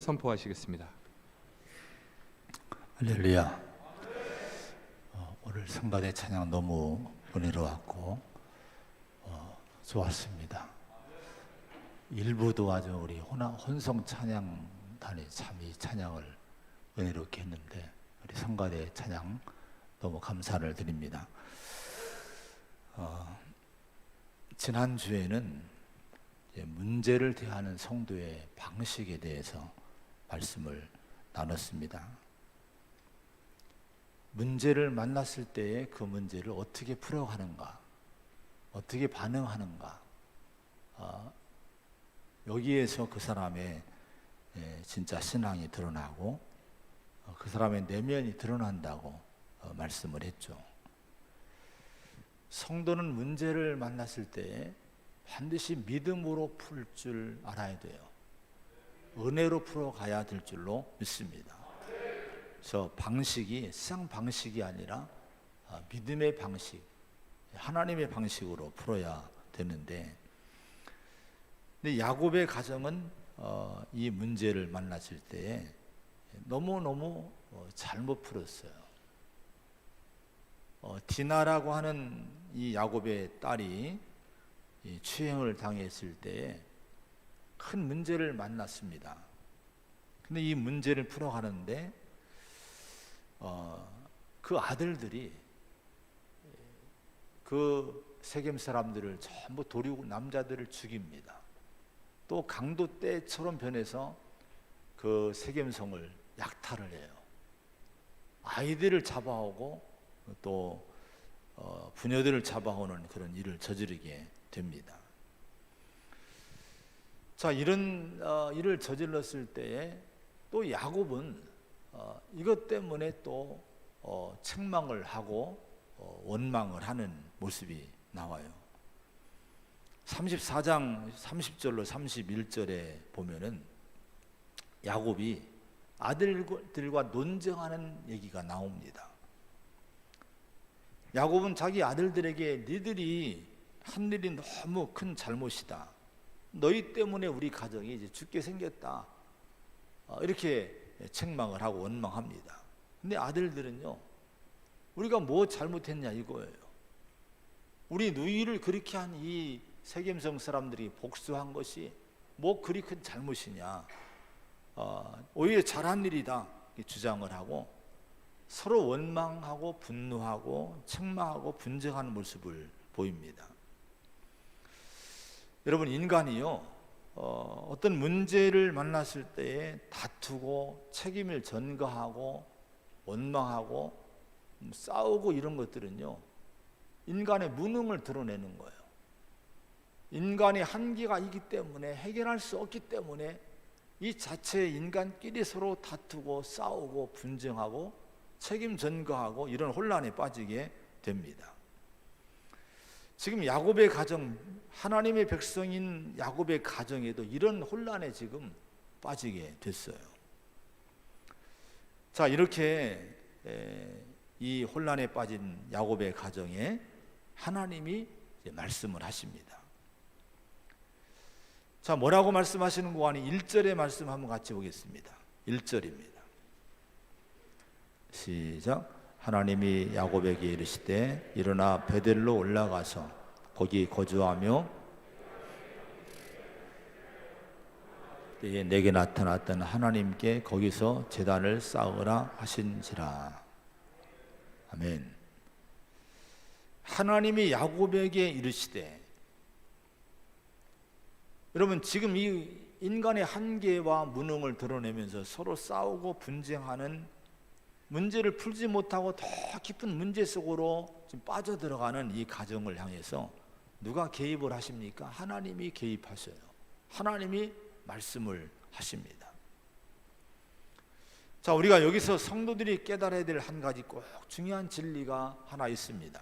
선포하시겠습니다. 할렐루야. 오늘 성가대 찬양 너무 은혜로웠고 좋았습니다. 일부도 아주 우리 혼성 찬양단이 참 이 찬양을 은혜롭게 했는데 우리 성가대 찬양 너무 감사를 드립니다. 지난주에는 문제를 대하는 성도의 방식에 대해서 말씀을 나눴습니다. 문제를 만났을 때에 그 문제를 어떻게 풀어가는가, 어떻게 반응하는가, 여기에서 그 사람의 진짜 신앙이 드러나고 그 사람의 내면이 드러난다고 말씀을 했죠. 성도는 문제를 만났을 때에 반드시 믿음으로 풀 줄 알아야 돼요. 은혜로 풀어가야 될 줄로 믿습니다. 그래서 방식이 세상 방식이 아니라 믿음의 방식, 하나님의 방식으로 풀어야 되는데, 근데 야곱의 가정은 이 문제를 만났을 때에 너무너무 잘못 풀었어요. 디나라고 하는 이 야곱의 딸이 이 추행을 당했을 때에 큰 문제를 만났습니다. 근데 이 문제를 풀어가는데 그 아들들이 그 세겜 사람들을 전부 도리고 남자들을 죽입니다. 또 강도 떼처럼 변해서 그 세겜성을 약탈을 해요. 아이들을 잡아오고 또 부녀들을 잡아오는 그런 일을 저지르게 됩니다. 자, 이런 일을 저질렀을 때에 또 야곱은 이것 때문에 또 책망을 하고 원망을 하는 모습이 나와요. 34장 30절로 31절에 보면은 야곱이 아들들과 논쟁하는 얘기가 나옵니다. 야곱은 자기 아들들에게 니들이 한 일이 너무 큰 잘못이다. 너희 때문에 우리 가정이 이제 죽게 생겼다. 이렇게 책망을 하고 원망합니다. 근데 아들들은요, 우리가 뭐 잘못했냐 이거예요. 우리 누이를 그렇게 한 이 세겜성 사람들이 복수한 것이 뭐 그리 큰 잘못이냐, 오히려 잘한 일이다 주장을 하고 서로 원망하고 분노하고 책망하고 분쟁하는 모습을 보입니다. 여러분, 인간이요, 어떤 문제를 만났을 때에 다투고 책임을 전가하고 원망하고 싸우고 이런 것들은요, 인간의 무능을 드러내는 거예요. 인간의 한계가 있기 때문에, 해결할 수 없기 때문에 이 자체의 인간끼리 서로 다투고 싸우고 분쟁하고 책임 전가하고 이런 혼란에 빠지게 됩니다. 지금 야곱의 가정, 하나님의 백성인 야곱의 가정에도 이런 혼란에 지금 빠지게 됐어요. 자, 이렇게 이 혼란에 빠진 야곱의 가정에 하나님이 이제 말씀을 하십니다. 자, 뭐라고 말씀하시는 거 아니 1절의 말씀 한번 같이 보겠습니다. 1절입니다. 시작. 하나님이 야곱에게 이르시되 일어나 베델로 올라가서 거기 거주하며 때에 내게 나타났던 하나님께 거기서 제단을 쌓으라 하신지라. 아멘. 하나님이 야곱에게 이르시되, 여러분, 지금 이 인간의 한계와 무능을 드러내면서 서로 싸우고 분쟁하는, 문제를 풀지 못하고 더 깊은 문제 속으로 지금 빠져들어가는 이 가정을 향해서 누가 개입을 하십니까? 하나님이 개입하셔요. 하나님이 말씀을 하십니다. 자, 우리가 여기서 성도들이 깨달아야 될 한 가지 꼭 중요한 진리가 하나 있습니다.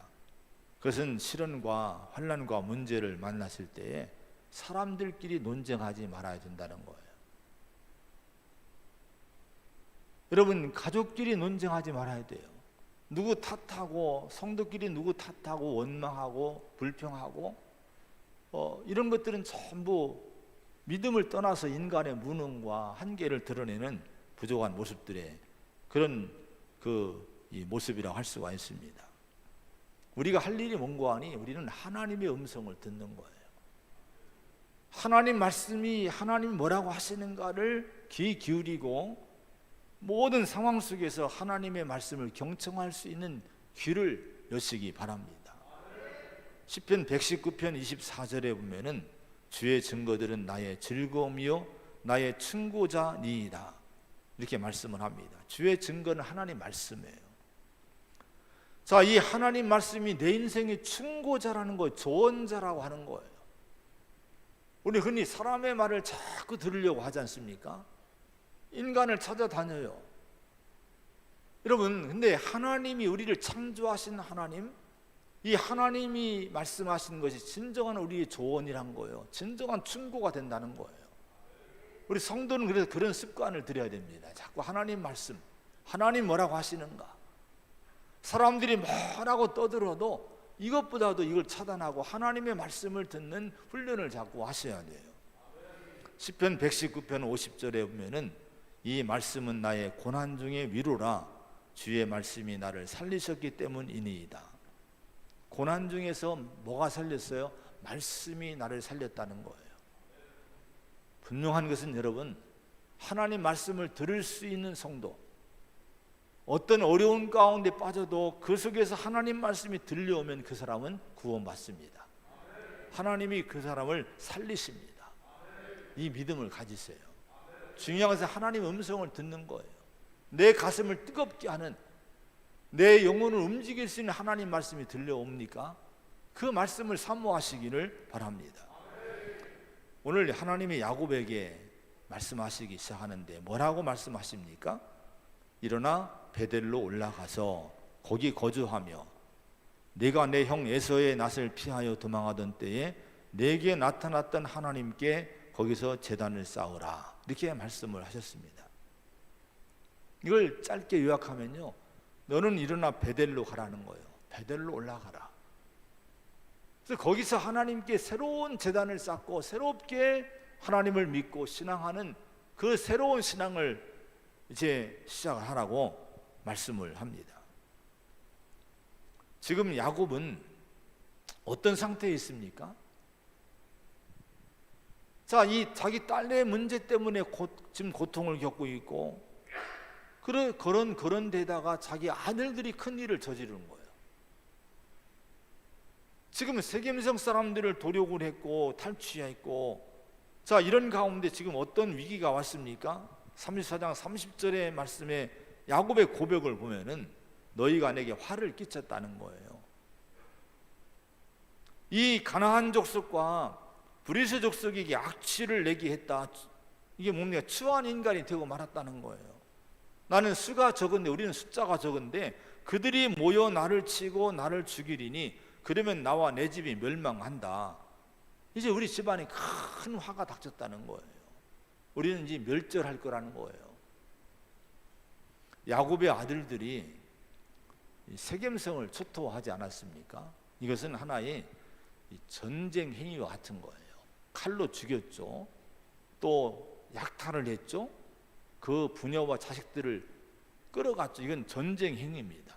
그것은 시련과 환난과 문제를 만났을 때에 사람들끼리 논쟁하지 말아야 된다는 거예요. 여러분, 가족끼리 논쟁하지 말아야 돼요. 누구 탓하고, 성도끼리 누구 탓하고 원망하고 불평하고 이런 것들은 전부 믿음을 떠나서 인간의 무능과 한계를 드러내는 부족한 모습들의 그런 이 모습이라고 할 수가 있습니다. 우리가 할 일이 뭔가 하니 우리는 하나님의 음성을 듣는 거예요. 하나님 말씀이 하나님이 뭐라고 하시는가를 귀 기울이고 모든 상황 속에서 하나님의 말씀을 경청할 수 있는 귀를 여시기 바랍니다. 시편 119편 24절에 보면은 주의 증거들은 나의 즐거움이요 나의 충고자니이다 이렇게 말씀을 합니다. 주의 증거는 하나님 말씀이에요. 자, 이 하나님 말씀이 내 인생의 충고자라는 거예요. 조언자라고 하는 거예요. 우리 흔히 사람의 말을 자꾸 들으려고 하지 않습니까? 인간을 찾아다녀요. 여러분, 근데 하나님이 우리를 창조하신 하나님, 이 하나님이 말씀하신 것이 진정한 우리의 조언이란 거예요. 진정한 충고가 된다는 거예요. 우리 성도는 그래서 그런 습관을 들여야 됩니다. 자꾸 하나님 말씀, 하나님 뭐라고 하시는가? 사람들이 뭐라고 떠들어도 이것보다도 이걸 차단하고 하나님의 말씀을 듣는 훈련을 자꾸 하셔야 돼요. 시편 119편 50절에 보면은 이 말씀은 나의 고난 중의 위로라 주의 말씀이 나를 살리셨기 때문이니이다. 고난 중에서 뭐가 살렸어요? 말씀이 나를 살렸다는 거예요. 분명한 것은 여러분, 하나님 말씀을 들을 수 있는 성도, 어떤 어려운 가운데 빠져도 그 속에서 하나님 말씀이 들려오면 그 사람은 구원받습니다. 하나님이 그 사람을 살리십니다. 이 믿음을 가지세요. 중요한 것은 하나님 음성을 듣는 거예요. 내 가슴을 뜨겁게 하는, 내 영혼을 움직일 수 있는 하나님 말씀이 들려옵니까? 그 말씀을 사모하시기를 바랍니다. 오늘 하나님이 야곱에게 말씀하시기 시작하는데 뭐라고 말씀하십니까? 일어나 베델로 올라가서 거기 거주하며 내가 내 형 에서의 낯을 피하여 도망하던 때에 내게 나타났던 하나님께 거기서 제단을 쌓으라 이렇게 말씀을 하셨습니다. 이걸 짧게 요약하면요, 너는 일어나 베델로 가라는 거예요. 베델로 올라가라. 그래서 거기서 하나님께 새로운 제단을 쌓고 새롭게 하나님을 믿고 신앙하는 그 새로운 신앙을 이제 시작을 하라고 말씀을 합니다. 지금 야곱은 어떤 상태에 있습니까? 자, 이 자기 딸의 문제 때문에 지금 고통을 겪고 있고, 그런 데다가 자기 아들들이 큰 일을 저지르는 거예요. 지금 세겜성 사람들을 도륙을 했고 탈취했고, 자, 이런 가운데 지금 어떤 위기가 왔습니까? 34장 30절의 말씀에 야곱의 고백을 보면은 너희가 내게 화를 끼쳤다는 거예요. 이 가나안 족속과 브리스 족속에게 악취를 내게 했다. 이게 뭡니까? 추한 인간이 되고 말았다는 거예요. 나는 수가 적은데, 우리는 숫자가 적은데 그들이 모여 나를 치고 나를 죽이리니 그러면 나와 내 집이 멸망한다. 이제 우리 집안에 큰 화가 닥쳤다는 거예요. 우리는 이제 멸절할 거라는 거예요. 야곱의 아들들이 세겜성을 초토화하지 않았습니까? 이것은 하나의 전쟁 행위와 같은 거예요. 칼로 죽였죠. 또 약탈을 했죠. 그 부녀와 자식들을 끌어갔죠. 이건 전쟁 행위입니다.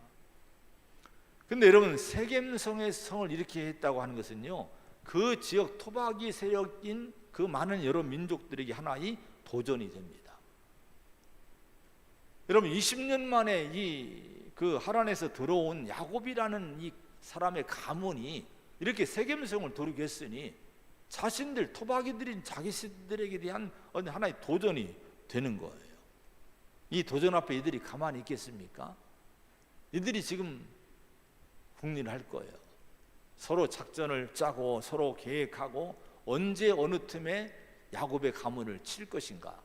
근데 여러분, 세겜성의 성을 이렇게 했다고 하는 것은요, 그 지역 토박이 세력인 그 많은 여러 민족들에게 하나의 도전이 됩니다. 여러분, 20년 만에 그 하란에서 들어온 야곱이라는 이 사람의 가문이 이렇게 세겜성을 도륙했으니 자신들 토박이들인 자기들에게 대한 하나의 도전이 되는 거예요. 이 도전 앞에 이들이 가만히 있겠습니까? 이들이 지금 국리를 할 거예요. 서로 작전을 짜고 서로 계획하고 언제 어느 틈에 야곱의 가문을 칠 것인가,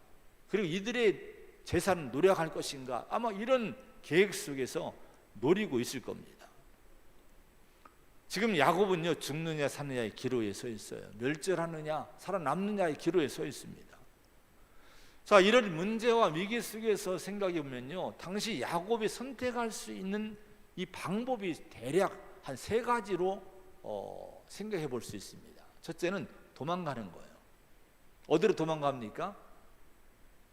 그리고 이들의 재산을 노력할 것인가, 아마 이런 계획 속에서 노리고 있을 겁니다. 지금 야곱은요, 죽느냐 사느냐의 기로에 서 있어요. 멸절하느냐 살아남느냐의 기로에 서 있습니다. 자, 이런 문제와 위기 속에서 생각해 보면요, 당시 야곱이 선택할 수 있는 이 방법이 대략 한 3가지로 생각해 볼 수 있습니다. 첫째는 도망가는 거예요. 어디로 도망갑니까?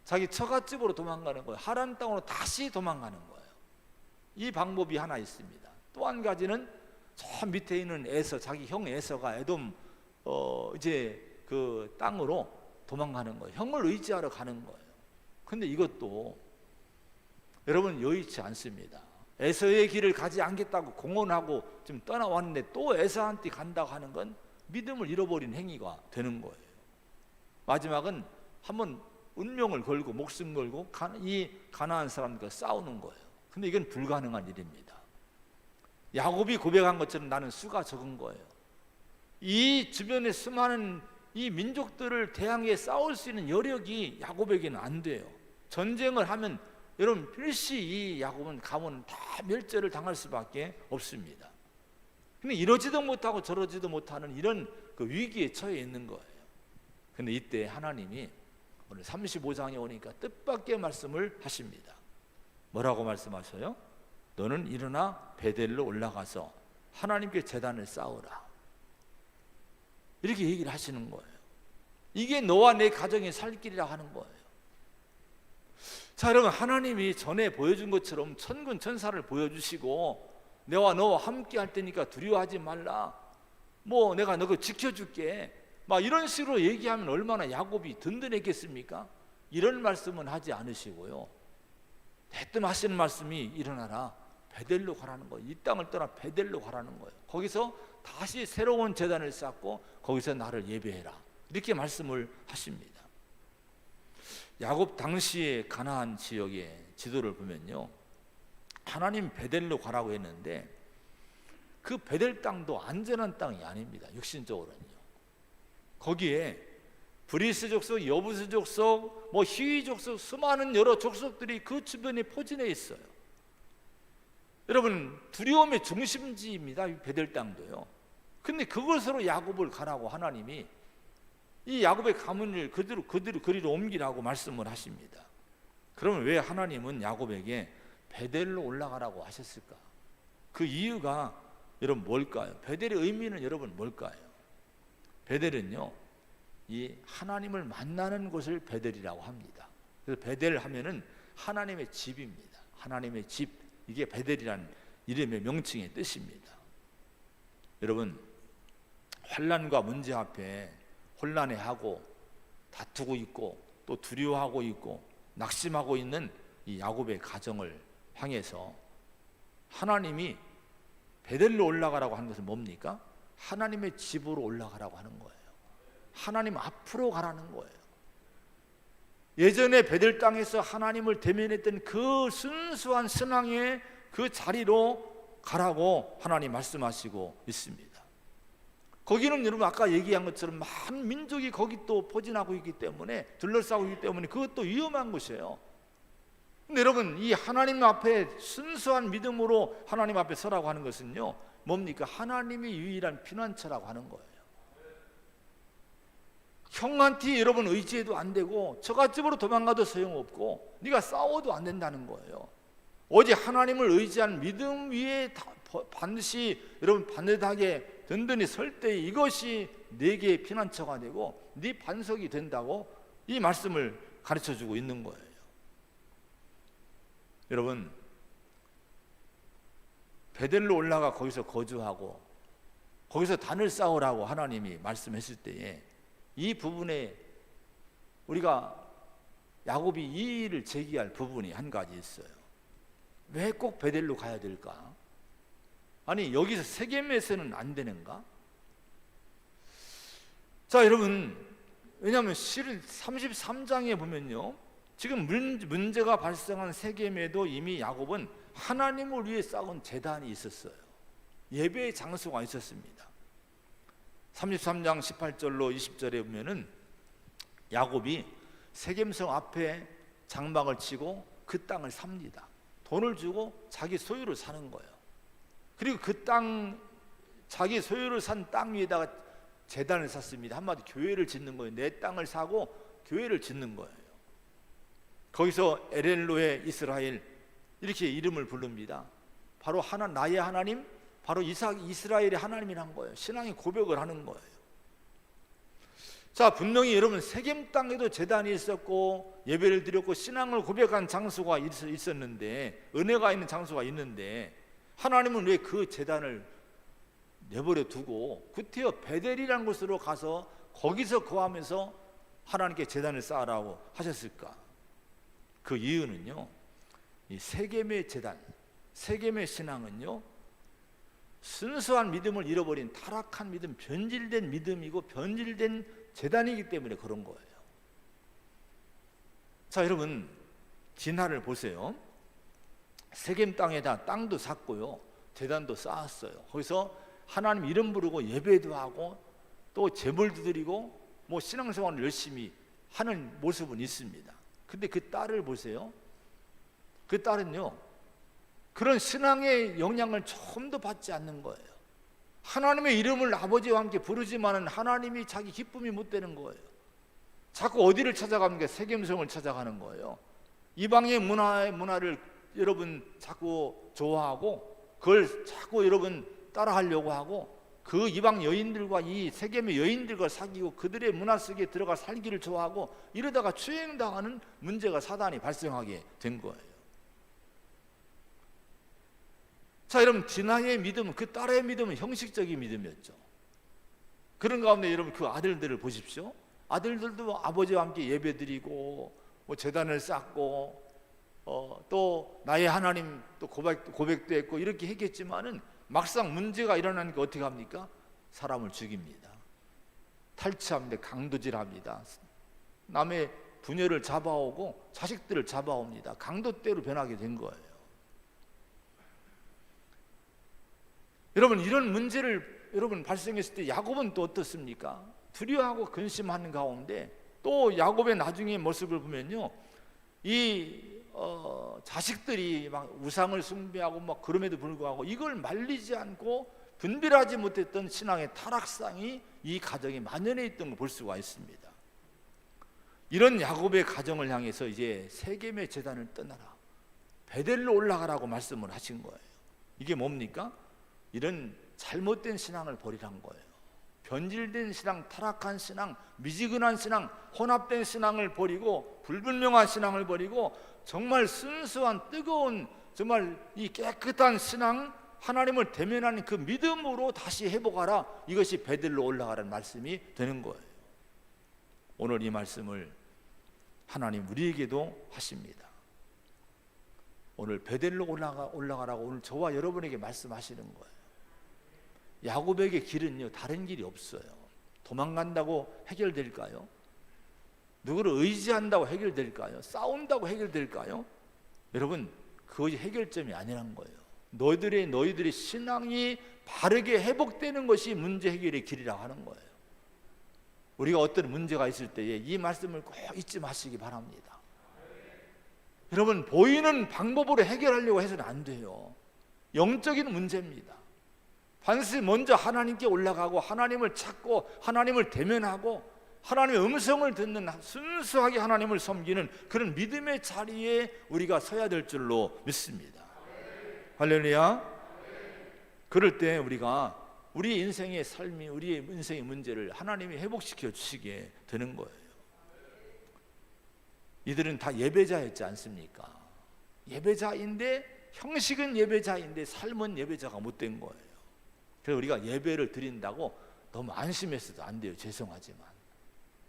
자기 처갓집으로 도망가는 거예요. 하란 땅으로 다시 도망가는 거예요. 이 방법이 하나 있습니다. 또 한 가지는 저 밑에 있는 에서, 자기 형 에서가 에돔 이제 그 땅으로 도망가는 거예요. 형을 의지하러 가는 거예요. 근데 이것도 여러분 여의치 않습니다. 에서의 길을 가지 않겠다고 공언하고 지금 떠나왔는데 또 에서한테 간다고 하는 건 믿음을 잃어버린 행위가 되는 거예요. 마지막은 한번 운명을 걸고 목숨 걸고 이 가나안 사람들과 싸우는 거예요. 근데 이건 불가능한 일입니다. 야곱이 고백한 것처럼 나는 수가 적은 거예요. 이 주변에 수많은 이 민족들을 대항해 싸울 수 있는 여력이 야곱에게는 안 돼요. 전쟁을 하면 여러분 필시 이 야곱은 가면 다 멸절을 당할 수밖에 없습니다. 근데 이러지도 못하고 저러지도 못하는 이런 그 위기에 처해 있는 거예요. 근데 이때 하나님이 오늘 35장에 오니까 뜻밖의 말씀을 하십니다. 뭐라고 말씀하셔요? 너는 일어나 베델로 올라가서 하나님께 제단을 쌓으라. 이렇게 얘기를 하시는 거예요. 이게 너와 내 가정의 살 길이라 하는 거예요. 자, 여러분, 하나님이 전에 보여준 것처럼 천군 천사를 보여주시고 내가 너와 함께 할 테니까 두려워하지 말라, 뭐 내가 너 지켜줄게, 막 이런 식으로 얘기하면 얼마나 야곱이 든든했겠습니까? 이런 말씀은 하지 않으시고요, 대뜸 하시는 말씀이 일어나라 베델로 가라는 거예요. 이 땅을 떠나 베델로 가라는 거예요. 거기서 다시 새로운 제단을 쌓고 거기서 나를 예배해라, 이렇게 말씀을 하십니다. 야곱 당시의 가나안 지역의 지도를 보면요, 하나님 베델로 가라고 했는데 그 베델 땅도 안전한 땅이 아닙니다. 육신적으로는요. 거기에 브리스 족속, 여부스 족속, 뭐 히위 족속, 수많은 여러 족속들이 그 주변에 포진해 있어요. 여러분, 두려움의 중심지입니다. 이 베델 땅도요. 근데 그것으로 야곱을 가라고 하나님이 이 야곱의 가문을 그리로 옮기라고 말씀을 하십니다. 그러면 왜 하나님은 야곱에게 베델로 올라가라고 하셨을까? 그 이유가 여러분 뭘까요? 베델의 의미는 여러분 뭘까요? 베델은요, 이 하나님을 만나는 곳을 베델이라고 합니다. 그래서 베델 하면은 하나님의 집입니다. 하나님의 집, 이게 베델이라는 이름의 명칭의 뜻입니다. 여러분, 환난과 문제 앞에 혼란해하고 다투고 있고 또 두려워하고 있고 낙심하고 있는 이 야곱의 가정을 향해서 하나님이 베델로 올라가라고 하는 것은 뭡니까? 하나님의 집으로 올라가라고 하는 거예요. 하나님 앞으로 가라는 거예요. 예전에 베델 땅에서 하나님을 대면했던 그 순수한 신앙의 그 자리로 가라고 하나님 말씀하시고 있습니다. 거기는 여러분 아까 얘기한 것처럼 많은 민족이 거기 또 포진하고 있기 때문에, 둘러싸고 있기 때문에 그것도 위험한 곳이에요. 근데 여러분, 이 하나님 앞에 순수한 믿음으로 하나님 앞에 서라고 하는 것은요, 뭡니까? 하나님이 유일한 피난처라고 하는 거예요. 형한테 여러분 의지해도 안 되고 처갓집으로 도망가도 소용없고 네가 싸워도 안 된다는 거예요. 오직 하나님을 의지한 믿음 위에 반드시 여러분 반듯하게 든든히 설 때 이것이 내게 피난처가 되고 네 반석이 된다고 이 말씀을 가르쳐주고 있는 거예요. 여러분, 베델로 올라가 거기서 거주하고 거기서 단을 쌓으라고 하나님이 말씀했을 때에 이 부분에 우리가 야곱이 이의를 제기할 부분이 한 가지 있어요. 왜 꼭 베델로 가야 될까? 아니, 여기서 세겜에서는 안 되는가? 자, 여러분, 왜냐하면 실은 33장에 보면요, 지금 문제가 발생한 세겜에도 이미 야곱은 하나님을 위해 쌓은 제단이 있었어요. 예배의 장소가 있었습니다. 33장 18절로 20절에 보면은 야곱이 세겜성 앞에 장막을 치고 그 땅을 삽니다. 돈을 주고 자기 소유를 사는 거예요. 그리고 그 땅, 자기 소유를 산 땅 위에다가 제단을 샀습니다. 한마디 교회를 짓는 거예요. 내 땅을 사고 교회를 짓는 거예요. 거기서 에렐로의 이스라엘, 이렇게 이름을 부릅니다. 바로 나의 하나님, 바로 이스라엘의 하나님이란 거예요. 신앙의 고백을 하는 거예요. 자, 분명히 여러분 세겜 땅에도 제단이 있었고 예배를 드렸고 신앙을 고백한 장소가 있었는데, 은혜가 있는 장소가 있는데, 하나님은 왜 그 제단을 내버려 두고 구태여 베델이라는 곳으로 가서 거기서 거하면서 하나님께 제단을 쌓으라고 하셨을까? 그 이유는요, 이 세겜의 제단, 세겜의 신앙은요, 순수한 믿음을 잃어버린 타락한 믿음, 변질된 믿음이고 변질된 제단이기 때문에 그런 거예요. 자, 여러분 진화를 보세요. 세겜 땅에다 땅도 샀고요, 제단도 쌓았어요. 거기서 하나님 이름 부르고 예배도 하고 또 제물도 드리고 뭐 신앙생활을 열심히 하는 모습은 있습니다. 근데 그 딸을 보세요. 그 딸은요, 그런 신앙의 영향을 처음도 받지 않는 거예요. 하나님의 이름을 아버지와 함께 부르지만은 하나님이 자기 기쁨이 못 되는 거예요. 자꾸 어디를 찾아갑니까? 세겜성을 찾아가는 거예요. 이방의 문화를 여러분 자꾸 좋아하고 그걸 자꾸 여러분 따라하려고 하고, 그 이방 여인들과 이 세겜의 여인들과 사귀고 그들의 문화 속에 들어가 살기를 좋아하고, 이러다가 추행당하는 문제가 사단이 발생하게 된 거예요. 자, 여러분 디나의 믿음은, 그 딸의 믿음은 형식적인 믿음이었죠. 그런 가운데 여러분 그 아들들을 보십시오. 아들들도 아버지와 함께 예배드리고 뭐 제단을 쌓고 또 나의 하나님 또 고백도 했고 이렇게 했겠지만은 막상 문제가 일어나니까 어떻게 합니까? 사람을 죽입니다. 탈취합니다. 강도질합니다. 남의 부녀를 잡아오고 자식들을 잡아옵니다. 강도떼로 변하게 된 거예요. 여러분 이런 문제를 여러분 발생했을 때 야곱은 또 어떻습니까? 두려워하고 근심하는 가운데 또 야곱의 나중의 모습을 보면요, 이 자식들이 막 우상을 숭배하고 막 그럼에도 불구하고 이걸 말리지 않고 분별하지 못했던 신앙의 타락상이 이 가정에 만연해 있던 걸 볼 수가 있습니다. 이런 야곱의 가정을 향해서 이제 세겜의 제단을 떠나라, 베델로 올라가라고 말씀을 하신 거예요. 이게 뭡니까? 이런 잘못된 신앙을 버리란 거예요. 변질된 신앙, 타락한 신앙, 미지근한 신앙, 혼합된 신앙을 버리고 불분명한 신앙을 버리고 정말 순수한 뜨거운 정말 이 깨끗한 신앙, 하나님을 대면하는 그 믿음으로 다시 회복하라. 이것이 베델로 올라가라는 말씀이 되는 거예요. 오늘 이 말씀을 하나님 우리에게도 하십니다. 오늘 베델로 올라가라고 오늘 저와 여러분에게 말씀하시는 거예요. 야곱에게 길은요, 다른 길이 없어요. 도망간다고 해결될까요? 누구를 의지한다고 해결될까요? 싸운다고 해결될까요? 여러분 그것이 해결점이 아니란 거예요. 너희들의 신앙이 바르게 회복되는 것이 문제 해결의 길이라고 하는 거예요. 우리가 어떤 문제가 있을 때에 이 말씀을 꼭 잊지 마시기 바랍니다. 여러분 보이는 방법으로 해결하려고 해서는 안 돼요. 영적인 문제입니다. 반드시 먼저 하나님께 올라가고 하나님을 찾고 하나님을 대면하고 하나님의 음성을 듣는, 순수하게 하나님을 섬기는 그런 믿음의 자리에 우리가 서야 될 줄로 믿습니다. 할렐루야. 그럴 때 우리가 우리 인생의 삶이, 우리의 인생의 문제를 하나님이 회복시켜 주시게 되는 거예요. 이들은 다 예배자였지 않습니까? 예배자인데, 형식은 예배자인데 삶은 예배자가 못된 거예요. 그래서 우리가 예배를 드린다고 너무 안심해서도 안 돼요. 죄송하지만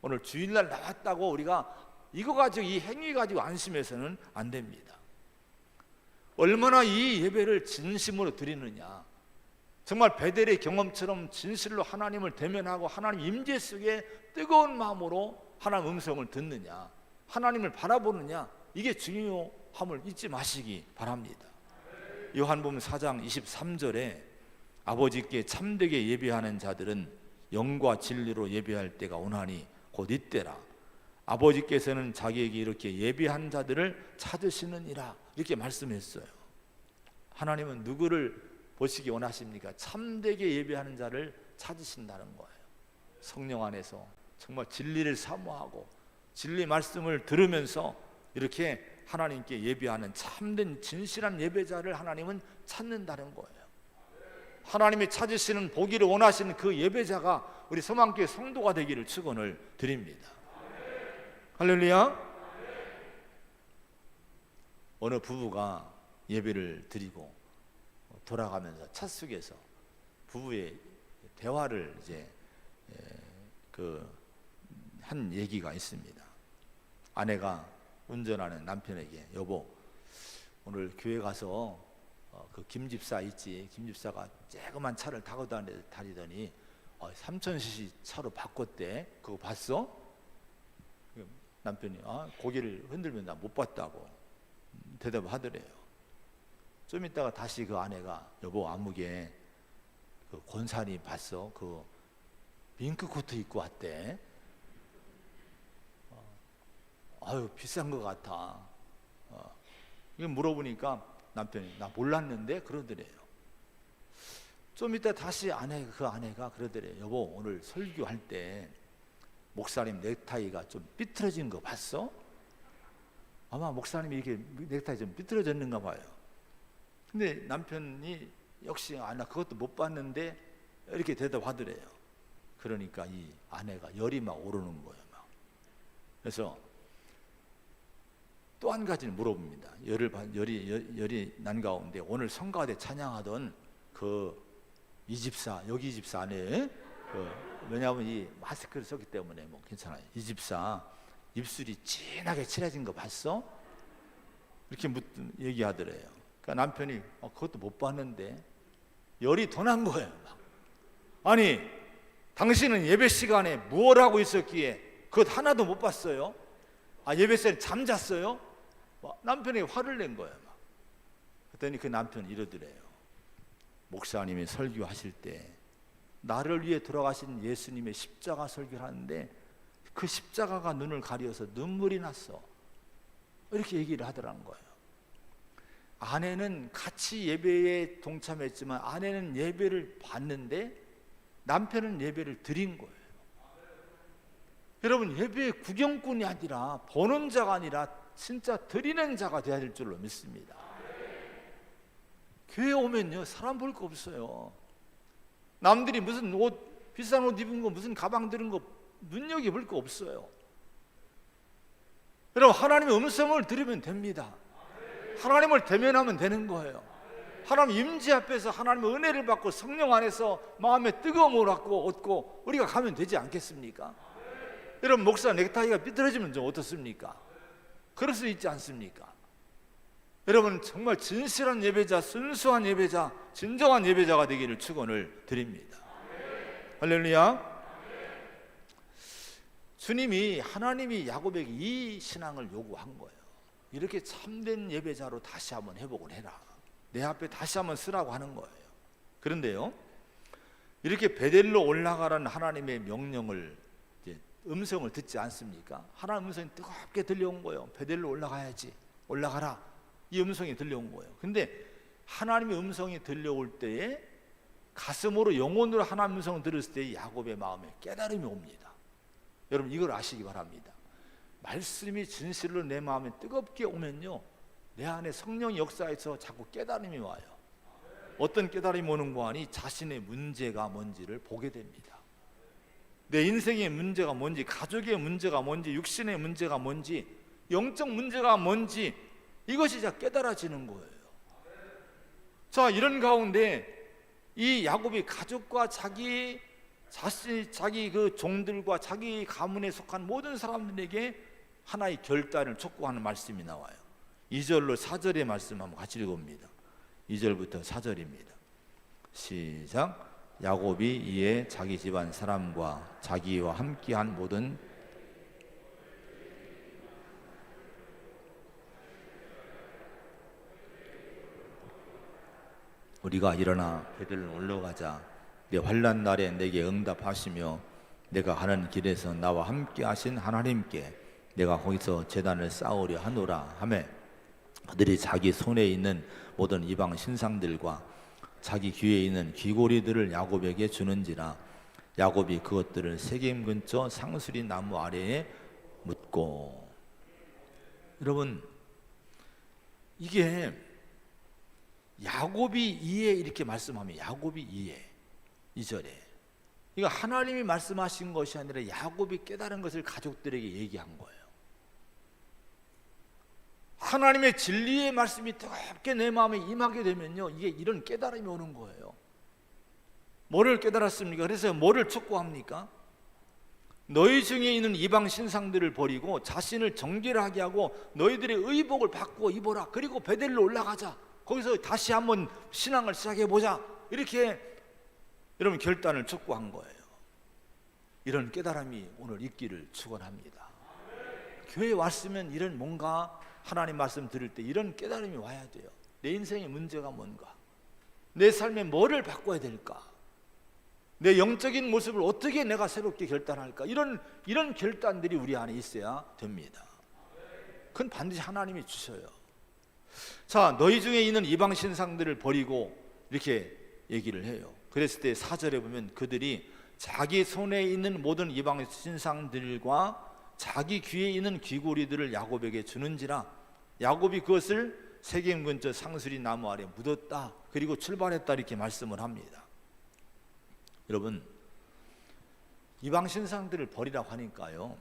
오늘 주일날 나왔다고 우리가 이거 가지고, 이 행위 가지고 안심해서는 안 됩니다. 얼마나 이 예배를 진심으로 드리느냐, 정말 베델의 경험처럼 진실로 하나님을 대면하고 하나님 임재 속에 뜨거운 마음으로 하나님 음성을 듣느냐, 하나님을 바라보느냐, 이게 중요함을 잊지 마시기 바랍니다. 요한복음 4장 23절에 아버지께 참되게 예배하는 자들은 영과 진리로 예배할 때가 오나니 곧 이때라. 아버지께서는 자기에게 이렇게 예배한 자들을 찾으시느니라, 이렇게 말씀했어요. 하나님은 누구를 보시기 원하십니까? 참되게 예배하는 자를 찾으신다는 거예요. 성령 안에서 정말 진리를 사모하고 진리 말씀을 들으면서 이렇게 하나님께 예배하는 참된 진실한 예배자를 하나님은 찾는다는 거예요. 하나님이 찾으시는 보기를 원하시는 그 예배자가 우리 소망교회 성도가 되기를 축원을 드립니다. 할렐루야. 어느 부부가 예배를 드리고 돌아가면서 차 속에서 부부의 대화를 이제 한 얘기가 있습니다. 아내가 운전하는 남편에게, 여보, 오늘 교회 가서 그 김집사 있지, 김집사가 쬐그만 차를 타고 다니더니 3000cc 차로 바꿨대. 그거 봤어? 남편이 고개를 흔들면 나 못 봤다고 대답하더래요. 좀 있다가 다시 그 아내가, 여보, 아무개 그 권사님 봤어? 그 밍크 코트 입고 왔대. 아유, 비싼 것 같아. 이거 물어보니까 남편이, 나 몰랐는데 그러더래요. 좀 이따 다시 그 아내가 그러더래요. 여보, 오늘 설교할 때 목사님 넥타이가 좀 삐뚤어진 거 봤어? 아마 목사님이 이렇게 넥타이 좀 삐뚤어졌는가 봐요. 근데 남편이 역시 나 그것도 못 봤는데 이렇게 대답하더래요. 그러니까 이 아내가 열이 막 오르는 거예요. 막. 그래서 또 한 가지를 물어봅니다. 열이 난 가운데 오늘 성가대 찬양하던 그 이 집사, 여기 이 집사 안에 왜냐하면 이 마스크를 썼기 때문에 뭐 괜찮아요. 이 집사 입술이 진하게 칠해진 거 봤어? 이렇게 얘기하더래요. 그러니까 남편이 그것도 못 봤는데 열이 더 난 거예요. 막. 아니, 당신은 예배 시간에 무엇 하고 있었기에 그것 하나도 못 봤어요? 예배 시간에 잠잤어요? 남편이 화를 낸 거예요. 막. 그랬더니 그 남편이 이러더래요. 목사님이 설교하실 때 나를 위해 돌아가신 예수님의 십자가 설교를 하는데 그 십자가가 눈을 가려서 눈물이 났어. 이렇게 얘기를 하더라는 거예요. 아내는 같이 예배에 동참했지만 아내는 예배를 봤는데 남편은 예배를 드린 거예요. 여러분, 예배의 구경꾼이 아니라 보는 자가 아니라 진짜 드리는 자가 되어야 될 줄로 믿습니다. 교회 오면요, 사람 볼 거 없어요. 남들이 무슨 옷, 비싼 옷 입은 거, 무슨 가방 들은 거 눈여겨볼 거 없어요. 여러분, 하나님의 음성을 들으면 됩니다. 하나님을 대면하면 되는 거예요. 하나님 임재 앞에서 하나님의 은혜를 받고 성령 안에서 마음에 뜨거움을 얻고 우리가 가면 되지 않겠습니까? 여러분, 목사 넥타이가 삐뚤어지면 좀 어떻습니까? 그럴 수 있지 않습니까? 여러분, 정말 진실한 예배자, 순수한 예배자, 진정한 예배자가 되기를 축원을 드립니다. 할렐루야. 주님이, 하나님이 야곱에게 이 신앙을 요구한 거예요. 이렇게 참된 예배자로 다시 한번 회복을 해라. 내 앞에 다시 한번 쓰라고 하는 거예요. 그런데요, 이렇게 베델로 올라가라는 하나님의 명령을, 음성을 듣지 않습니까? 하나님 음성이 뜨겁게 들려온 거예요. 베델로 올라가야지, 올라가라. 이 음성이 들려온 거예요. 근데 하나님의 음성이 들려올 때에 가슴으로, 영혼으로 하나님의 음성을 들었을 때 야곱의 마음에 깨달음이 옵니다. 여러분, 이걸 아시기 바랍니다. 말씀이 진실로 내 마음에 뜨겁게 오면요, 내 안에 성령의 역사에서 자꾸 깨달음이 와요. 어떤 깨달음이 오는 거 아니, 자신의 문제가 뭔지를 보게 됩니다. 내 인생의 문제가 뭔지, 가족의 문제가 뭔지, 육신의 문제가 뭔지, 영적 문제가 뭔지, 이것이 자 깨달아지는 거예요. 자, 이런 가운데 이 야곱이 가족과 자기 그 종들과 자기 가문에 속한 모든 사람들에게 하나의 결단을 촉구하는 말씀이 나와요. 2절로 4절의 말씀 한번 같이 읽어봅니다. 2절부터 4절입니다. 시작. 야곱이 이에 자기 집안 사람과 자기와 함께한 모든 우리가 일어나 베들로 올라가자. 내 환난 날에 내게 응답하시며 내가 가는 길에서 나와 함께 하신 하나님께 내가 거기서 제단을 쌓으려 하노라 하매 그들이 자기 손에 있는 모든 이방 신상들과 자기 귀에 있는 귀고리들을 야곱에게 주는지라. 야곱이 그것들을 세겜 근처 상수리 나무 아래에 묻고. 여러분, 이게 야곱이 이에 이렇게 말씀하면 야곱이 이에 2절에 이거 하나님이 말씀하신 것이 아니라 야곱이 깨달은 것을 가족들에게 얘기한 거예요. 하나님의 진리의 말씀이 뜨겁게 내 마음에 임하게 되면요, 이게 이런 깨달음이 오는 거예요. 뭐를 깨달았습니까? 그래서 뭐를 촉구합니까? 너희 중에 있는 이방 신상들을 버리고 자신을 정결하게 하고 너희들의 의복을 바꾸어 입어라. 그리고 베델로 올라가자. 거기서 다시 한번 신앙을 시작해 보자. 이렇게 여러분 결단을 촉구한 거예요. 이런 깨달음이 오늘 있기를 축원합니다. 교회에 왔으면 이런 뭔가 하나님 말씀 들을 때 이런 깨달음이 와야 돼요. 내 인생의 문제가 뭔가, 내 삶에 뭐를 바꿔야 될까, 내 영적인 모습을 어떻게 내가 새롭게 결단할까, 이런 결단들이 우리 안에 있어야 됩니다. 그건 반드시 하나님이 주셔요. 자, 너희 중에 있는 이방 신상들을 버리고 이렇게 얘기를 해요. 그랬을 때 4절에 보면 그들이 자기 손에 있는 모든 이방 신상들과 자기 귀에 있는 귀고리들을 야곱에게 주는지라 야곱이 그것을 세겜 근처 상수리 나무 아래 묻었다. 그리고 출발했다. 이렇게 말씀을 합니다. 여러분, 이방 신상들을 버리라고 하니까요,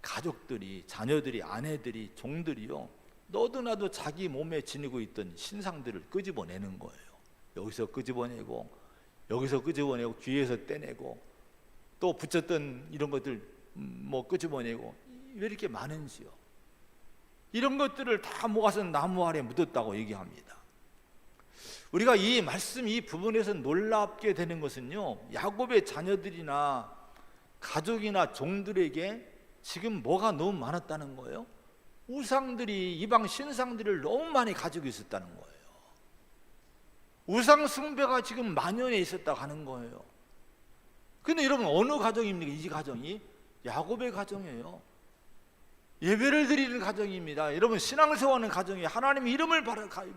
가족들이, 자녀들이, 아내들이, 종들이요, 너도 나도 자기 몸에 지니고 있던 신상들을 끄집어내는 거예요. 여기서 끄집어내고 여기서 끄집어내고 귀에서 떼내고 또 붙였던 이런 것들 뭐 끄집어내고 왜 이렇게 많은지요. 이런 것들을 다 모아서 나무 아래 묻었다고 얘기합니다. 우리가 이 말씀 이 부분에서 놀랍게 되는 것은요, 야곱의 자녀들이나 가족이나 종들에게 지금 뭐가 너무 많았다는 거예요? 우상들이, 이방 신상들을 너무 많이 가지고 있었다는 거예요. 우상 숭배가 지금 만연해 있었다고 하는 거예요. 근데 여러분, 어느 가정입니까? 이 가정이 야곱의 가정이에요. 예배를 드리는 가정입니다. 여러분, 신앙생활하는 가정이에요. 하나님의 이름을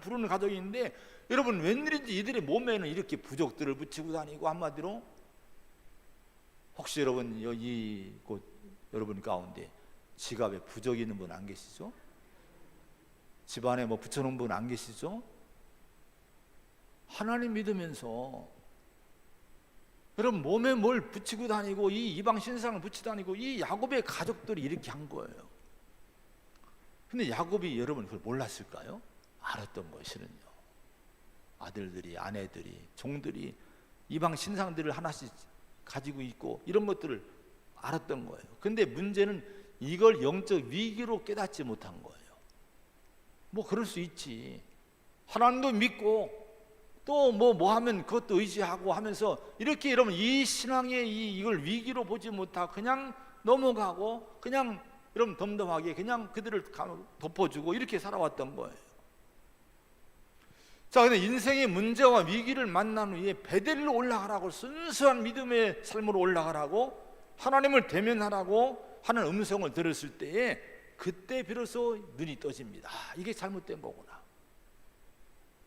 부르는 가정인데, 여러분 웬일인지 이들의 몸에는 이렇게 부적들을 붙이고 다니고, 한마디로 혹시 여러분 여기 곧 여러분 가운데 지갑에 부적 있는 분 안 계시죠? 집안에 뭐 붙여놓은 분 안 계시죠? 하나님 믿으면서 여러분 몸에 뭘 붙이고 다니고 이 이방 신상을 붙이고 다니고 이 야곱의 가족들이 이렇게 한 거예요. 근데 야곱이 여러분 그걸 몰랐을까요? 알았던 거예요. 실은요, 아들들이, 아내들이, 종들이 이방 신상들을 하나씩 가지고 있고 이런 것들을 알았던 거예요. 근데 문제는 이걸 영적 위기로 깨닫지 못한 거예요. 뭐 그럴 수 있지, 하나님도 믿고 또 뭐 하면 그것도 의지하고 하면서 이렇게 여러분 이 신앙의 이걸 위기로 보지 못하고 그냥 넘어가고 그냥 여러분 덤덤하게 그냥 그들을 덮어주고 이렇게 살아왔던 거예요. 자, 근데 인생의 문제와 위기를 만난 후에 베델로 올라가라고, 순수한 믿음의 삶으로 올라가라고, 하나님을 대면하라고 하는 음성을 들었을 때에 그때 비로소 눈이 떠집니다. 아, 이게 잘못된 거구나.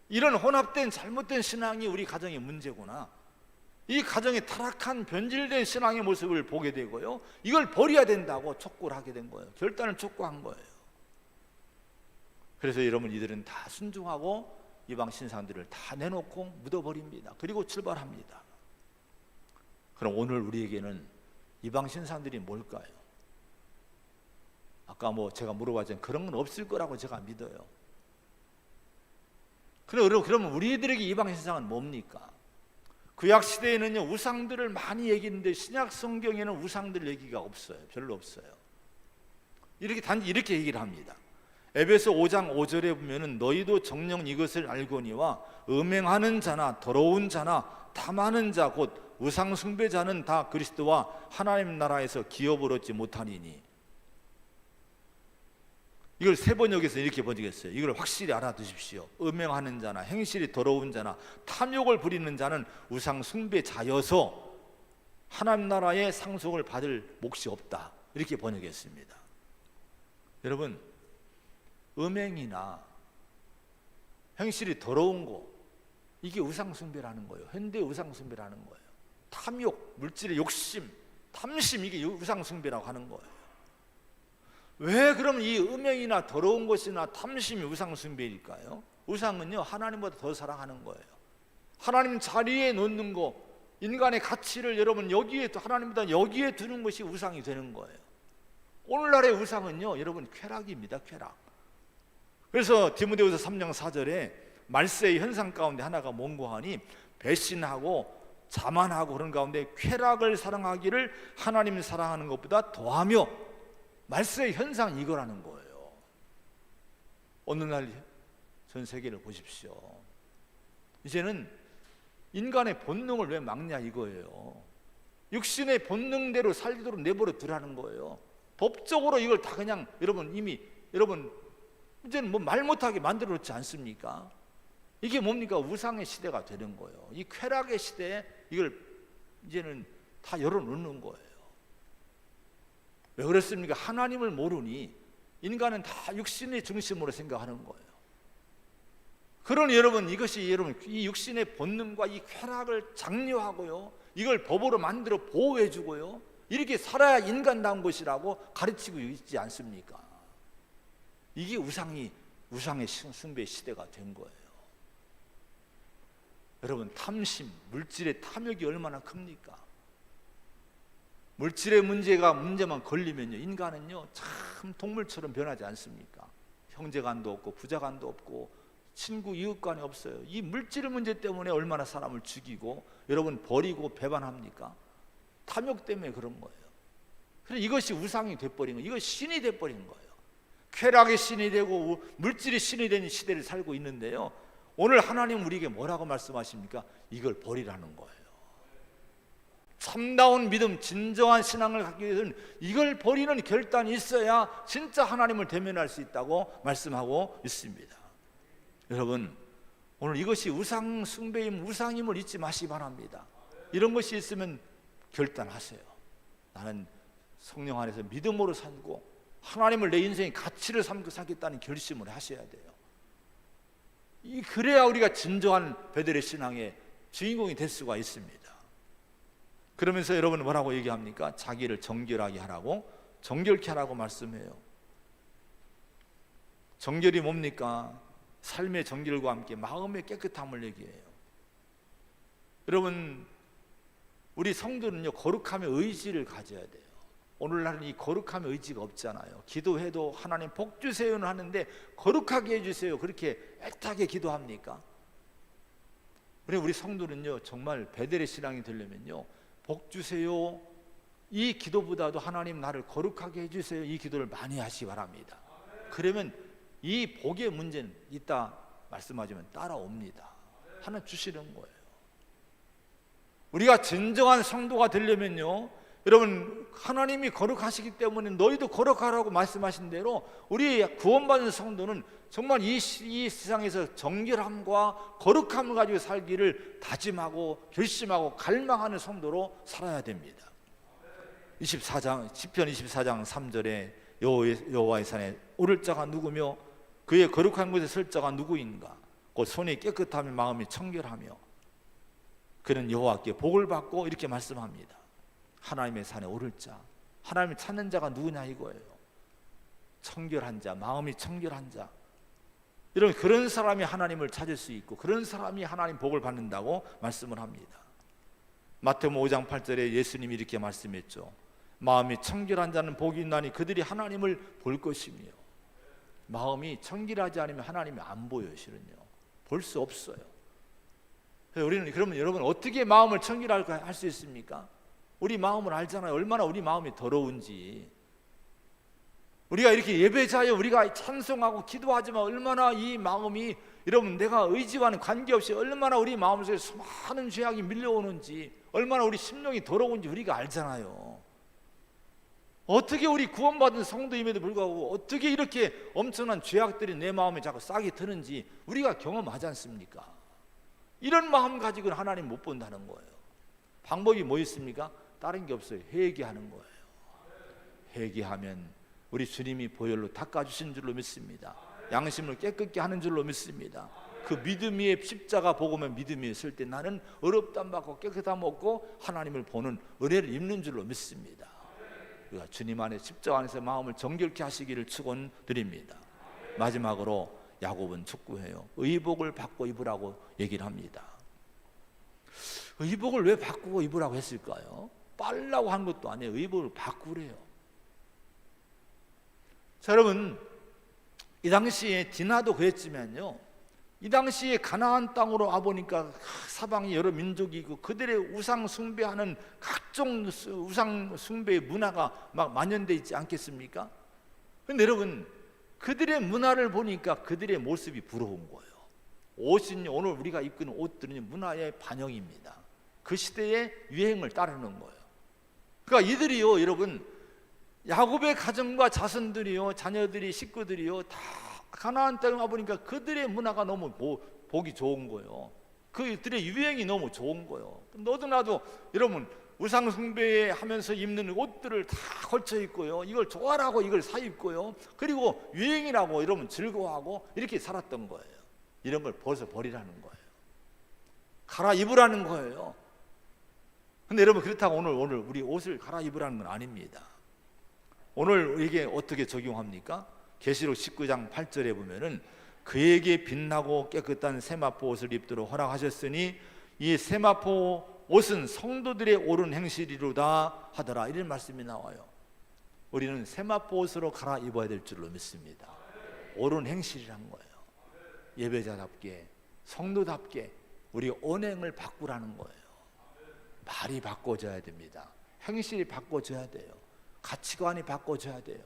이런 혼합된 잘못된 신앙이 우리 가정의 문제구나. 이 가정의 타락한 변질된 신앙의 모습을 보게 되고요, 이걸 버려야 된다고 촉구를 하게 된 거예요. 결단을 촉구한 거예요. 그래서 여러분, 이들은 다 순종하고 이방 신상들을 다 내놓고 묻어버립니다. 그리고 출발합니다. 그럼 오늘 우리에게는 이방 신상들이 뭘까요? 아까 뭐 제가 물어봤지만 그런 건 없을 거라고 제가 믿어요. 그러면 우리들에게 이방 신상은 뭡니까? 구약 시대에는요, 우상들을 많이 얘기했는데 신약 성경에는 우상들 얘기가 없어요. 별로 없어요. 단지 이렇게 얘기를 합니다. 에베소 5장 5절에 보면은 너희도 정녕 이것을 알거니와 음행하는 자나 더러운 자나 탐하는 자 곧 우상 숭배자는 다 그리스도와 하나님 나라에서 기업을 얻지 못하니니. 이걸 세 번역에서 이렇게 번역했어요. 이걸 확실히 알아두십시오. 음행하는 자나 행실이 더러운 자나 탐욕을 부리는 자는 우상 숭배자여서 하나님 나라의 상속을 받을 몫이 없다. 이렇게 번역했습니다. 여러분, 음행이나 행실이 더러운 거, 이게 우상 숭배라는 거예요. 현대 우상 숭배라는 거예요. 탐욕, 물질의 욕심, 탐심, 이게 우상 숭배라고 하는 거예요. 왜 그럼 이 음행이나 더러운 것이나 탐심이 우상 숭배일까요? 우상은요 하나님보다 더 사랑하는 거예요. 하나님 자리에 놓는 거, 인간의 가치를 여러분 여기에, 하나님보다 여기에 두는 것이 우상이 되는 거예요. 오늘날의 우상은요 여러분 쾌락입니다. 쾌락. 그래서 디모데후서 3장 4절에 말세의 현상 가운데 하나가 뭔고 하니 배신하고 자만하고 그런 가운데 쾌락을 사랑하기를 하나님 사랑하는 것보다 더하며, 말세의 현상 이거라는 거예요. 오늘날 전 세계를 보십시오. 이제는 인간의 본능을 왜 막냐 이거예요. 육신의 본능대로 살도록 내버려 두라는 거예요. 법적으로 이걸 다 그냥 여러분 이제는 뭐 말 못하게 만들어 놓지 않습니까? 이게 뭡니까? 우상의 시대가 되는 거예요. 이 쾌락의 시대에 이걸 이제는 다 열어놓는 거예요. 왜 그렇습니까? 하나님을 모르니 인간은 다 육신의 중심으로 생각하는 거예요. 그러니 여러분 이것이 여러분 이 육신의 본능과 이 쾌락을 장려하고요, 이걸 법으로 만들어 보호해주고요, 이렇게 살아야 인간다운 것이라고 가르치고 있지 않습니까? 이게 우상의 숭배 시대가 된 거예요. 여러분 탐심, 물질의 탐욕이 얼마나 큽니까? 물질의 문제만 걸리면요 인간은요 참 동물처럼 변하지 않습니까? 형제간도 없고 부자간도 없고 친구 이웃간이 없어요. 이 물질 문제 때문에 얼마나 사람을 죽이고 여러분 버리고 배반합니까? 탐욕 때문에 그런 거예요. 그래서 이것이 우상이 돼버린 거예요. 이거 신이 돼버린 거예요. 쾌락의 신이 되고 물질이 신이 되는 시대를 살고 있는데요, 오늘 하나님 우리에게 뭐라고 말씀하십니까? 이걸 버리라는 거예요. 참다운 믿음, 진정한 신앙을 갖기 위해서는 이걸 버리는 결단이 있어야 진짜 하나님을 대면할 수 있다고 말씀하고 있습니다. 여러분 오늘 이것이 우상 숭배임, 우상임을 잊지 마시기 바랍니다. 이런 것이 있으면 결단하세요. 나는 성령 안에서 믿음으로 살고 하나님을 내 인생의 가치를 삼고 살겠다는 결심을 하셔야 돼요. 그래야 우리가 진정한 베델의 신앙의 주인공이 될 수가 있습니다. 그러면서 여러분 뭐라고 얘기합니까? 자기를 정결하게 하라고, 정결케 하라고 말씀해요. 정결이 뭡니까? 삶의 정결과 함께 마음의 깨끗함을 얘기해요. 여러분 우리 성도는요 거룩함의 의지를 가져야 돼요. 오늘날은 이 거룩함의 의지가 없잖아요. 기도해도 하나님 복 주세요는 하는데 거룩하게 해주세요 그렇게 애타게 기도합니까? 우리 성도는요 정말 베델의 신앙이 되려면요 복 주세요 이 기도보다도 하나님 나를 거룩하게 해주세요 이 기도를 많이 하시기 바랍니다. 그러면 이 복의 문제는 이따 말씀하지만 따라옵니다. 하나님 주시는 거예요. 우리가 진정한 성도가 되려면요 여러분 하나님이 거룩하시기 때문에 너희도 거룩하라고 말씀하신 대로 우리 구원받은 성도는 정말 이 세상에서 정결함과 거룩함을 가지고 살기를 다짐하고 결심하고 갈망하는 성도로 살아야 됩니다. 24장 시편 24장 3절에 여호와의 산에 오를 자가 누구며 그의 거룩한 곳에 설 자가 누구인가? 곧 손이 깨끗하며 마음이 청결하며 그는 여호와께 복을 받고 이렇게 말씀합니다. 하나님의 산에 오를 자, 하나님을 찾는 자가 누구냐 이거예요. 청결한 자, 마음이 청결한 자, 그런 사람이 하나님을 찾을 수 있고 그런 사람이 하나님 복을 받는다고 말씀을 합니다. 마태복음 5장 8절에 예수님이 이렇게 말씀했죠. 마음이 청결한 자는 복이 있나니 그들이 하나님을 볼 것이며. 마음이 청결하지 않으면 하나님이 안 보여요. 실은요 볼 수 없어요. 우리는 그러면 여러분 어떻게 마음을 청결하게 할 수 있습니까? 우리 마음을 알잖아요. 얼마나 우리 마음이 더러운지. 우리가 이렇게 예배자여 우리가 찬송하고 기도하지만 얼마나 이 마음이 여러분 내가 의지와는 관계없이 얼마나 우리 마음속에 수많은 죄악이 밀려오는지 얼마나 우리 심령이 더러운지 우리가 알잖아요. 어떻게 우리 구원받은 성도임에도 불구하고 어떻게 이렇게 엄청난 죄악들이 내 마음에 자꾸 싹이 트는지 우리가 경험하지 않습니까? 이런 마음 가지고는 하나님 못 본다는 거예요. 방법이 뭐 있습니까? 다른 게 없어요. 회개하는 거예요. 회개하면 우리 주님이 보혈로 닦아주신 줄로 믿습니다. 양심을 깨끗게 하는 줄로 믿습니다. 그 믿음 위에 십자가 복음의 믿음 위에 설 때 나는 어렵담 받고 깨끗함 얻고 하나님을 보는 은혜를 입는 줄로 믿습니다. 우리가 주님 안에 십자가 안에서 마음을 정결케 하시기를 축원드립니다. 마지막으로 야곱은 촉구해요. 의복을 바꿔 입으라고 얘기를 합니다. 의복을 왜 바꾸고 입으라고 했을까요? 빨라고 한 것도 아니에요. 의복을 바꾸래요. 자, 여러분, 이 당시에 디나도 그랬지만요, 이 당시에 가나안 땅으로 와보니까 사방이 여러 민족이 있고 그들의 우상 숭배하는 각종 우상 숭배의 문화가 막 만연되어 있지 않겠습니까? 근데 여러분, 그들의 문화를 보니까 그들의 모습이 부러운 거예요. 옷은 오늘 우리가 입고 있는 옷들은 문화의 반영입니다. 그 시대의 유행을 따르는 거예요. 그러니까 이들이요, 여러분, 야곱의 가정과 자손들이요, 자녀들이, 식구들이요, 다 가나안 땅에 와보니까 그들의 문화가 너무 보기 좋은 거예요. 그들의 유행이 너무 좋은 거예요. 너도 나도 여러분, 우상 숭배 하면서 입는 옷들을 다 걸쳐 입고요, 이걸 좋아라고 이걸 사 입고요, 그리고 유행이라고 여러분 즐거워하고 이렇게 살았던 거예요. 이런 걸 벗어버리라는 거예요. 갈아입으라는 거예요. 근데 여러분, 그렇다고 오늘 우리 옷을 갈아입으라는 건 아닙니다. 오늘 이게 어떻게 적용합니까? 계시록 19장 8절에 보면은 그에게 빛나고 깨끗한 세마포 옷을 입도록 허락하셨으니 이 세마포 옷은 성도들의 옳은 행실이로다 하더라, 이런 말씀이 나와요. 우리는 세마포 옷으로 갈아입어야 될 줄로 믿습니다. 옳은 행실이란 거예요. 예배자답게, 성도답게 우리 언행을 바꾸라는 거예요. 말이 바꿔져야 됩니다. 행실이 바꿔져야 돼요. 가치관이 바꿔져야 돼요.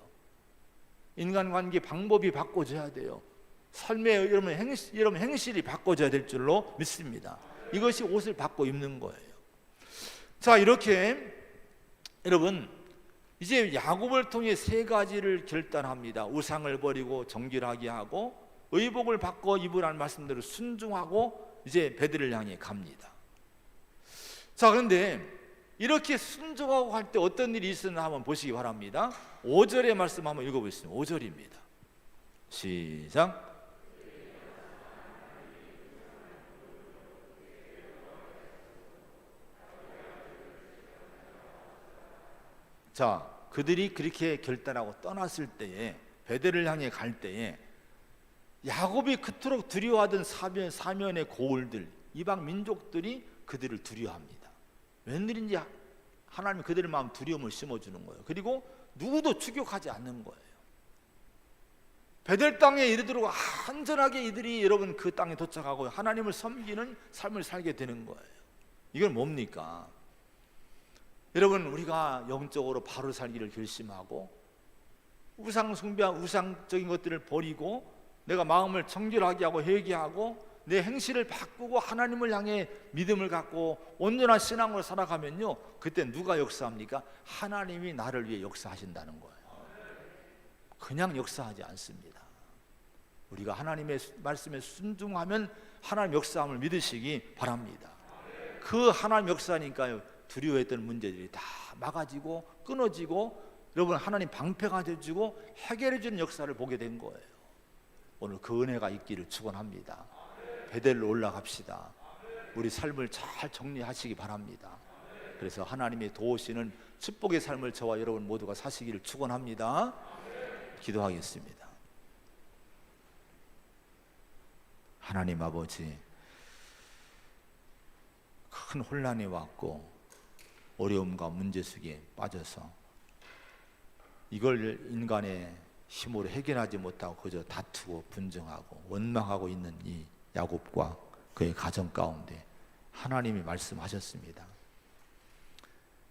인간관계 방법이 바꿔져야 돼요. 삶의 여러분 행실이 바꿔져야 될 줄로 믿습니다. 이것이 옷을 바꿔 입는 거예요. 자, 이렇게 여러분, 이제 야곱을 통해 세 가지를 결단합니다. 우상을 버리고 정결하게 하고 의복을 바꿔 입으라는 말씀대로 순종하고 이제 베델을 향해 갑니다. 자, 그런데 이렇게 순종하고 할 때 어떤 일이 있었나 한번 보시기 바랍니다. 5절의 말씀 한번 읽어보겠습니다. 5절입니다. 시작. 자, 그들이 그렇게 결단하고 떠났을 때에, 베델을 향해 갈 때에 야곱이 그토록 두려워하던 사면의 고을들, 이방 민족들이 그들을 두려워합니다. 웬일인지 하나님이 그들의 마음 두려움을 심어주는 거예요. 그리고 누구도 추격하지 않는 거예요. 베델 땅에 이르도록 안전하게 이들이 여러분 그 땅에 도착하고 하나님을 섬기는 삶을 살게 되는 거예요. 이건 뭡니까? 여러분, 우리가 영적으로 바로 살기를 결심하고 우상 숭배와 우상적인 것들을 버리고 내가 마음을 정결하게 하고 회개하고 내 행실을 바꾸고 하나님을 향해 믿음을 갖고 온전한 신앙으로 살아가면요, 그때 누가 역사합니까? 하나님이 나를 위해 역사하신다는 거예요. 그냥 역사하지 않습니다. 우리가 하나님의 말씀에 순종하면 하나님 역사함을 믿으시기 바랍니다. 그 하나님 역사니까요, 두려워했던 문제들이 다 막아지고 끊어지고 여러분 하나님 방패가 되어주고 해결해주는 역사를 보게 된 거예요. 오늘 그 은혜가 있기를 축원합니다. 베델로 올라갑시다. 우리 삶을 잘 정리하시기 바랍니다. 그래서 하나님의 도우시는 축복의 삶을 저와 여러분 모두가 사시기를 축원합니다. 기도하겠습니다. 하나님 아버지, 큰 혼란이 왔고 어려움과 문제 속에 빠져서 이걸 인간의 힘으로 해결하지 못하고 그저 다투고 분쟁하고 원망하고 있는 이 야곱과 그의 가정 가운데 하나님이 말씀하셨습니다.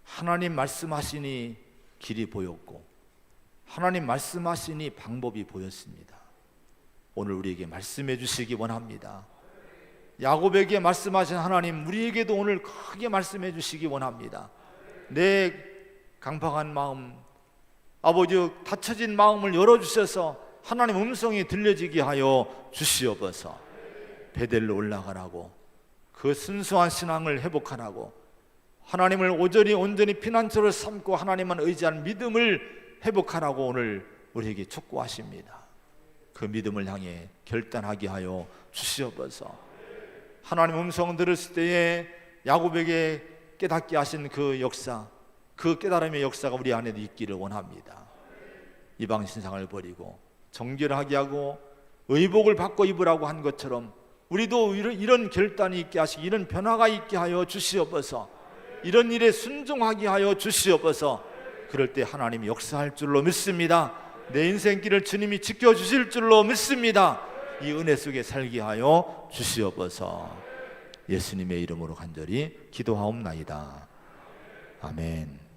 하나님 말씀하시니 길이 보였고 하나님 말씀하시니 방법이 보였습니다. 오늘 우리에게 말씀해 주시기 원합니다. 야곱에게 말씀하신 하나님, 우리에게도 오늘 크게 말씀해 주시기 원합니다. 내 강팍한 마음, 아버지 닫혀진 마음을 열어주셔서 하나님 음성이 들려지게 하여 주시옵소서. 베델로 올라가라고, 그 순수한 신앙을 회복하라고, 하나님을 온전히 피난처를 삼고 하나님만 의지하는 믿음을 회복하라고 오늘 우리에게 촉구하십니다. 그 믿음을 향해 결단하게 하여 주시옵소서. 하나님 음성 들었을 때에 야곱에게 깨닫게 하신 그 역사, 그 깨달음의 역사가 우리 안에도 있기를 원합니다. 이방 신상을 버리고 정결하게 하고 의복을 바꿔 입으라고 한 것처럼 우리도 이런 결단이 있게 하시고 이런 변화가 있게 하여 주시옵소서. 이런 일에 순종하게 하여 주시옵소서. 그럴 때 하나님이 역사할 줄로 믿습니다. 내 인생길을 주님이 지켜주실 줄로 믿습니다. 이 은혜 속에 살게 하여 주시옵소서. 예수님의 이름으로 간절히 기도하옵나이다. 아멘.